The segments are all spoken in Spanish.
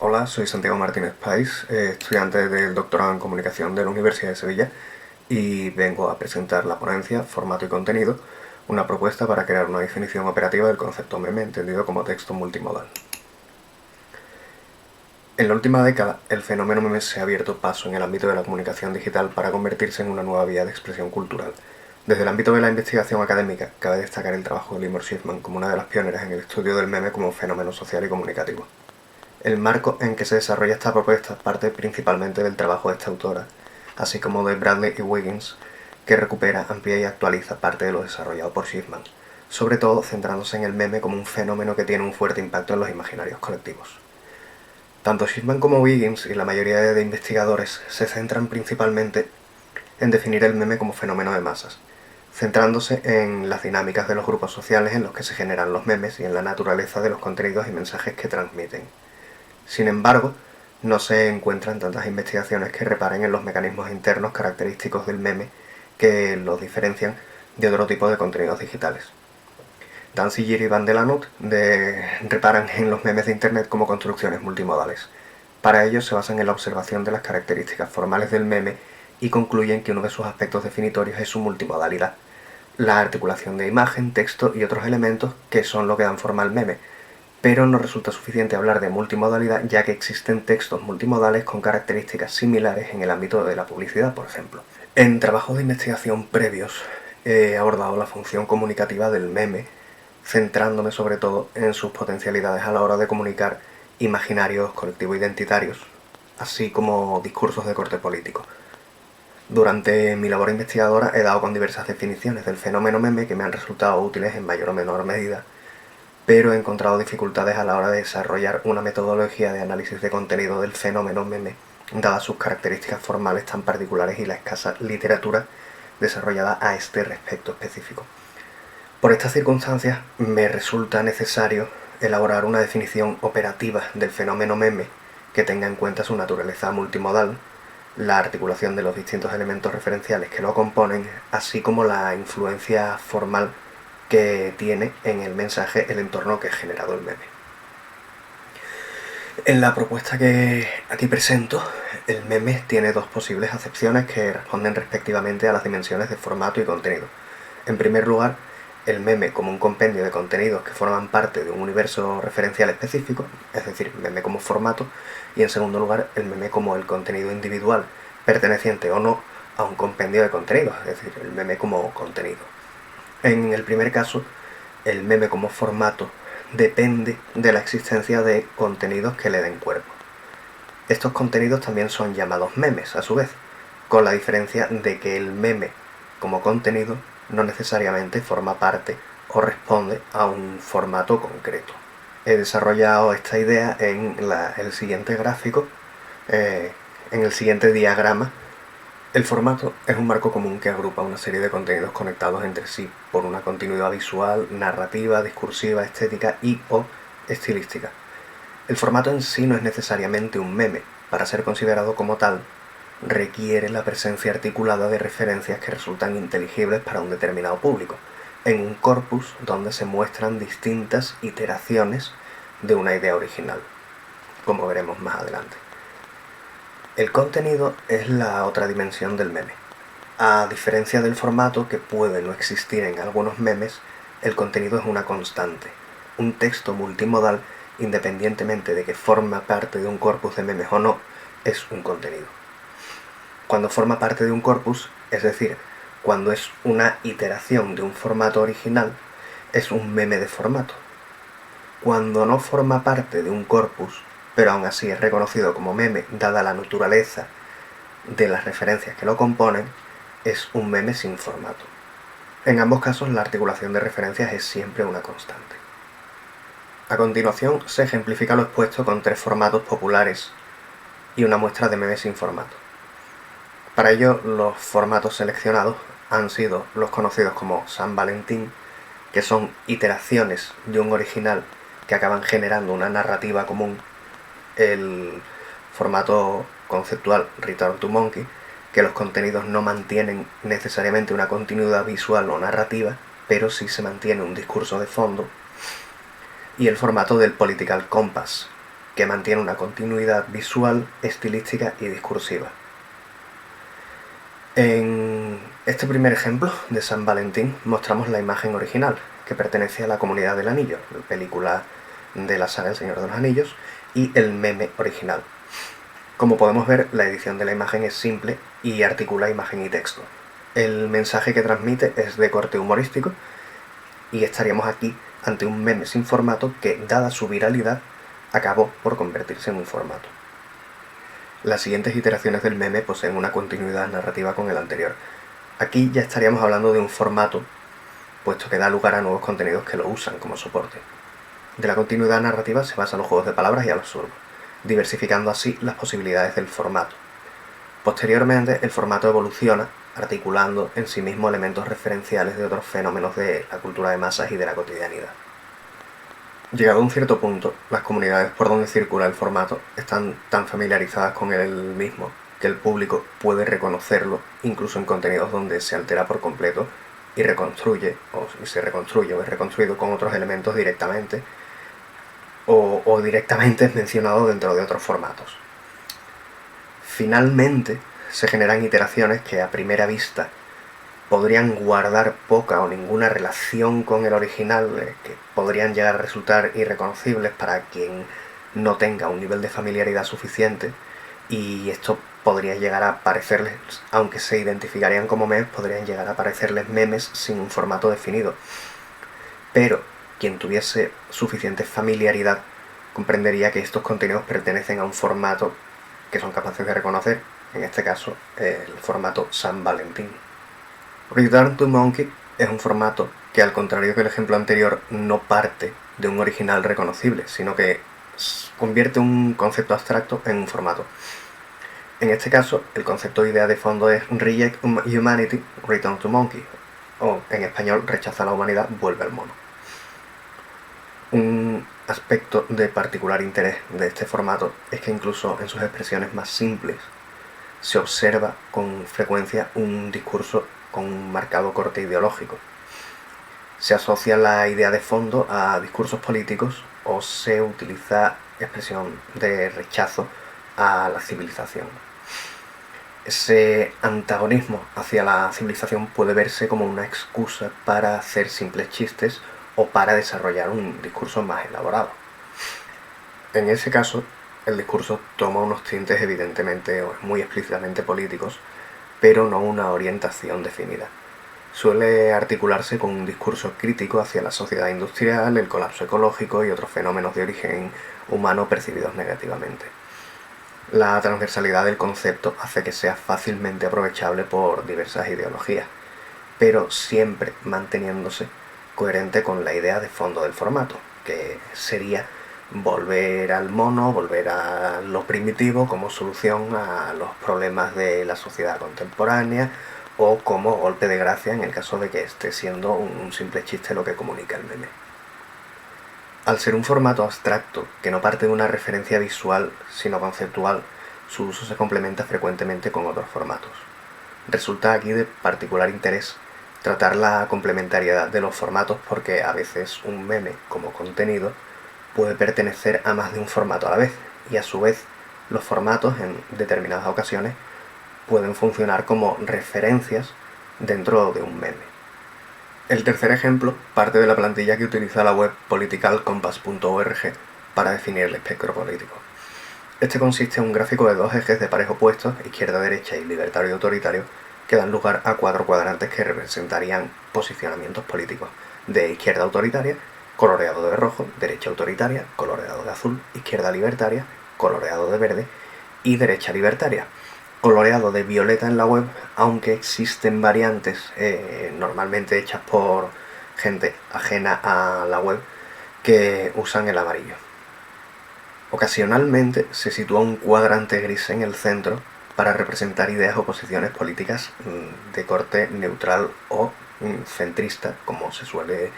Hola, soy Santiago Martínez Pais, estudiante del doctorado en Comunicación de la Universidad de Sevilla y vengo a presentar la ponencia Formato y Contenido, una propuesta para crear una definición operativa del concepto meme entendido como texto multimodal. En la última década, el fenómeno meme se ha abierto paso en el ámbito de la comunicación digital para convertirse en una nueva vía de expresión cultural. Desde el ámbito de la investigación académica, cabe destacar el trabajo de Limor Schiffman como una de las pioneras en el estudio del meme como fenómeno social y comunicativo. El marco en que se desarrolla esta propuesta parte principalmente del trabajo de esta autora, así como de Bradley y Wiggins, que recupera, amplía y actualiza parte de lo desarrollado por Schiffman, sobre todo centrándose en el meme como un fenómeno que tiene un fuerte impacto en los imaginarios colectivos. Tanto Schiffman como Wiggins y la mayoría de investigadores se centran principalmente en definir el meme como fenómeno de masas, centrándose en las dinámicas de los grupos sociales en los que se generan los memes y en la naturaleza de los contenidos y mensajes que transmiten. Sin embargo, no se encuentran tantas investigaciones que reparen en los mecanismos internos característicos del meme que los diferencian de otro tipo de contenidos digitales. Danziger y Van de Lanut reparan en los memes de Internet como construcciones multimodales. Para ello se basan en la observación de las características formales del meme y concluyen que uno de sus aspectos definitorios es su multimodalidad, la articulación de imagen, texto y otros elementos que son lo que dan forma al meme, pero no resulta suficiente hablar de multimodalidad ya que existen textos multimodales con características similares en el ámbito de la publicidad, por ejemplo. En trabajos de investigación previos he abordado la función comunicativa del meme, centrándome sobre todo en sus potencialidades a la hora de comunicar imaginarios colectivo-identitarios, así como discursos de corte político. Durante mi labor investigadora he dado con diversas definiciones del fenómeno meme que me han resultado útiles en mayor o menor medida, pero he encontrado dificultades a la hora de desarrollar una metodología de análisis de contenido del fenómeno meme, dadas sus características formales tan particulares y la escasa literatura desarrollada a este respecto específico. Por estas circunstancias me resulta necesario elaborar una definición operativa del fenómeno meme que tenga en cuenta su naturaleza multimodal, la articulación de los distintos elementos referenciales que lo componen, así como la influencia formal que tiene en el mensaje el entorno que ha generado el meme. En la propuesta que aquí presento, el meme tiene dos posibles acepciones que responden respectivamente a las dimensiones de formato y contenido. En primer lugar, el meme como un compendio de contenidos que forman parte de un universo referencial específico, es decir, meme como formato, y en segundo lugar, el meme como el contenido individual, perteneciente o no a un compendio de contenidos, es decir, el meme como contenido. En el primer caso, el meme como formato depende de la existencia de contenidos que le den cuerpo. Estos contenidos también son llamados memes, a su vez, con la diferencia de que el meme como contenido no necesariamente forma parte o responde a un formato concreto. He desarrollado esta idea en el siguiente gráfico, en el siguiente diagrama. El formato es un marco común que agrupa una serie de contenidos conectados entre sí por una continuidad visual, narrativa, discursiva, estética y o estilística. El formato en sí no es necesariamente un meme. Para ser considerado como tal, requiere la presencia articulada de referencias que resultan inteligibles para un determinado público, en un corpus donde se muestran distintas iteraciones de una idea original, como veremos más adelante. El contenido es la otra dimensión del meme. A diferencia del formato, que puede no existir en algunos memes, el contenido es una constante. Un texto multimodal, independientemente de que forma parte de un corpus de memes o no, es un contenido. Cuando forma parte de un corpus, es decir, cuando es una iteración de un formato original, es un meme de formato. Cuando no forma parte de un corpus, pero aún así es reconocido como meme dada la naturaleza de las referencias que lo componen, es un meme sin formato. En ambos casos la articulación de referencias es siempre una constante. A continuación se ejemplifica lo expuesto con tres formatos populares y una muestra de memes sin formato. Para ello los formatos seleccionados han sido los conocidos como San Valentín, que son iteraciones de un original que acaban generando una narrativa común, el formato conceptual Return to Monkey, que los contenidos no mantienen necesariamente una continuidad visual o narrativa, pero sí se mantiene un discurso de fondo, y el formato del Political Compass, que mantiene una continuidad visual, estilística y discursiva. En este primer ejemplo de San Valentín mostramos la imagen original, que pertenece a la Comunidad del Anillo, la película de la saga El Señor de los Anillos, y el meme original. Como podemos ver, la edición de la imagen es simple y articula imagen y texto. El mensaje que transmite es de corte humorístico y estaríamos aquí ante un meme sin formato que, dada su viralidad, acabó por convertirse en un formato. Las siguientes iteraciones del meme poseen una continuidad narrativa con el anterior. Aquí ya estaríamos hablando de un formato, puesto que da lugar a nuevos contenidos que lo usan como soporte. De la continuidad narrativa se basan los juegos de palabras y al absurdo, diversificando así las posibilidades del formato. Posteriormente, el formato evoluciona, articulando en sí mismo elementos referenciales de otros fenómenos de la cultura de masas y de la cotidianidad. Llegado a un cierto punto, las comunidades por donde circula el formato están tan familiarizadas con él mismo que el público puede reconocerlo incluso en contenidos donde se altera por completo y reconstruye, o se reconstruye o es reconstruido con otros elementos directamente, o directamente es mencionado dentro de otros formatos. Finalmente, se generan iteraciones que a primera vista podrían guardar poca o ninguna relación con el original, que podrían llegar a resultar irreconocibles para quien no tenga un nivel de familiaridad suficiente, y esto podría llegar a parecerles, aunque se identificarían como memes, podrían llegar a parecerles memes sin un formato definido. Pero quien tuviese suficiente familiaridad comprendería que estos contenidos pertenecen a un formato que son capaces de reconocer, en este caso el formato San Valentín. Return to Monkey es un formato que, al contrario que el ejemplo anterior, no parte de un original reconocible, sino que convierte un concepto abstracto en un formato. En este caso, el concepto de idea de fondo es Reject Humanity, Return to Monkey, o en español, Rechaza la humanidad, vuelve al mono. Un aspecto de particular interés de este formato es que incluso en sus expresiones más simples se observa con frecuencia un discurso con un marcado corte ideológico. Se asocia la idea de fondo a discursos políticos o se utiliza expresión de rechazo a la civilización. Ese antagonismo hacia la civilización puede verse como una excusa para hacer simples chistes o para desarrollar un discurso más elaborado. En ese caso, el discurso toma unos tintes evidentemente o muy explícitamente políticos, pero no una orientación definida. Suele articularse con un discurso crítico hacia la sociedad industrial, el colapso ecológico y otros fenómenos de origen humano percibidos negativamente. La transversalidad del concepto hace que sea fácilmente aprovechable por diversas ideologías, pero siempre manteniéndose coherente con la idea de fondo del formato, que sería volver al mono, volver a lo primitivo como solución a los problemas de la sociedad contemporánea, o como golpe de gracia en el caso de que esté siendo un simple chiste lo que comunica el meme. Al ser un formato abstracto que no parte de una referencia visual sino conceptual, su uso se complementa frecuentemente con otros formatos. Resulta aquí de particular interés tratar la complementariedad de los formatos, porque a veces un meme como contenido puede pertenecer a más de un formato a la vez, y a su vez los formatos en determinadas ocasiones pueden funcionar como referencias dentro de un meme. El tercer ejemplo parte de la plantilla que utiliza la web politicalcompass.org para definir el espectro político. Este consiste en un gráfico de dos ejes de pares opuestos, izquierda-derecha y libertario-autoritario, que dan lugar a cuatro cuadrantes que representarían posicionamientos políticos: de izquierda autoritaria, coloreado de rojo; derecha autoritaria, coloreado de azul; izquierda libertaria, coloreado de verde; y derecha libertaria, coloreado de violeta en la web, aunque existen variantes normalmente hechas por gente ajena a la web que usan el amarillo. Ocasionalmente se sitúa un cuadrante gris en el centro para representar ideas o posiciones políticas de corte neutral o centrista, como se suele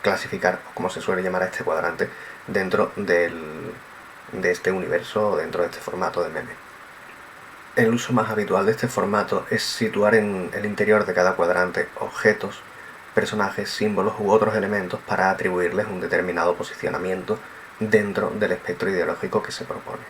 clasificar, o como se suele llamar a este cuadrante dentro de este universo, dentro de este formato de meme. El uso más habitual de este formato es situar en el interior de cada cuadrante objetos, personajes, símbolos u otros elementos para atribuirles un determinado posicionamiento dentro del espectro ideológico que se propone.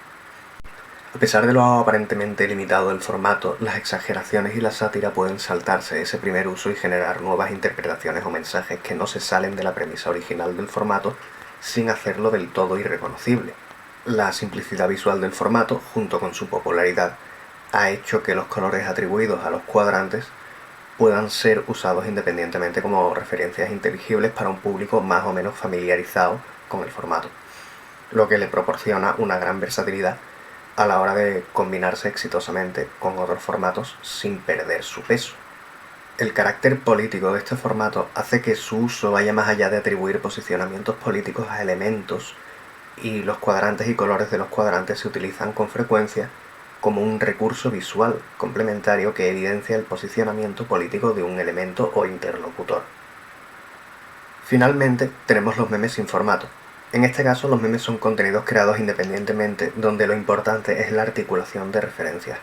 A pesar de lo aparentemente limitado del formato, las exageraciones y la sátira pueden saltarse ese primer uso y generar nuevas interpretaciones o mensajes que no se salen de la premisa original del formato sin hacerlo del todo irreconocible. La simplicidad visual del formato, junto con su popularidad, ha hecho que los colores atribuidos a los cuadrantes puedan ser usados independientemente como referencias inteligibles para un público más o menos familiarizado con el formato, lo que le proporciona una gran versatilidad a la hora de combinarse exitosamente con otros formatos sin perder su peso. El carácter político de este formato hace que su uso vaya más allá de atribuir posicionamientos políticos a elementos, y los cuadrantes y colores de los cuadrantes se utilizan con frecuencia como un recurso visual complementario que evidencia el posicionamiento político de un elemento o interlocutor. Finalmente, tenemos los memes sin formato. En este caso, los memes son contenidos creados independientemente, donde lo importante es la articulación de referencias,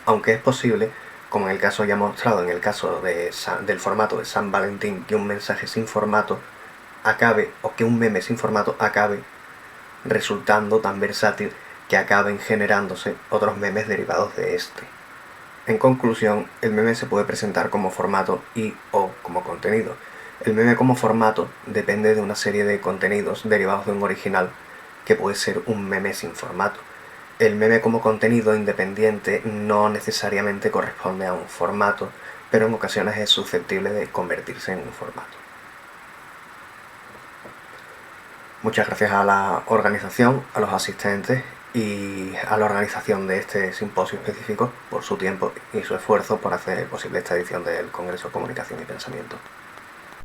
aunque es posible, como en el caso ya mostrado en el caso del formato de San Valentín, que un mensaje sin formato acabe, o que un meme sin formato acabe resultando tan versátil que acaben generándose otros memes derivados de este. En conclusión, el meme se puede presentar como formato y o como contenido. El meme como formato depende de una serie de contenidos derivados de un original que puede ser un meme sin formato. El meme como contenido independiente no necesariamente corresponde a un formato, pero en ocasiones es susceptible de convertirse en un formato. Muchas gracias a la organización, a los asistentes y a la organización de este simposio específico por su tiempo y su esfuerzo por hacer posible esta edición del Congreso Comunicación y Pensamiento.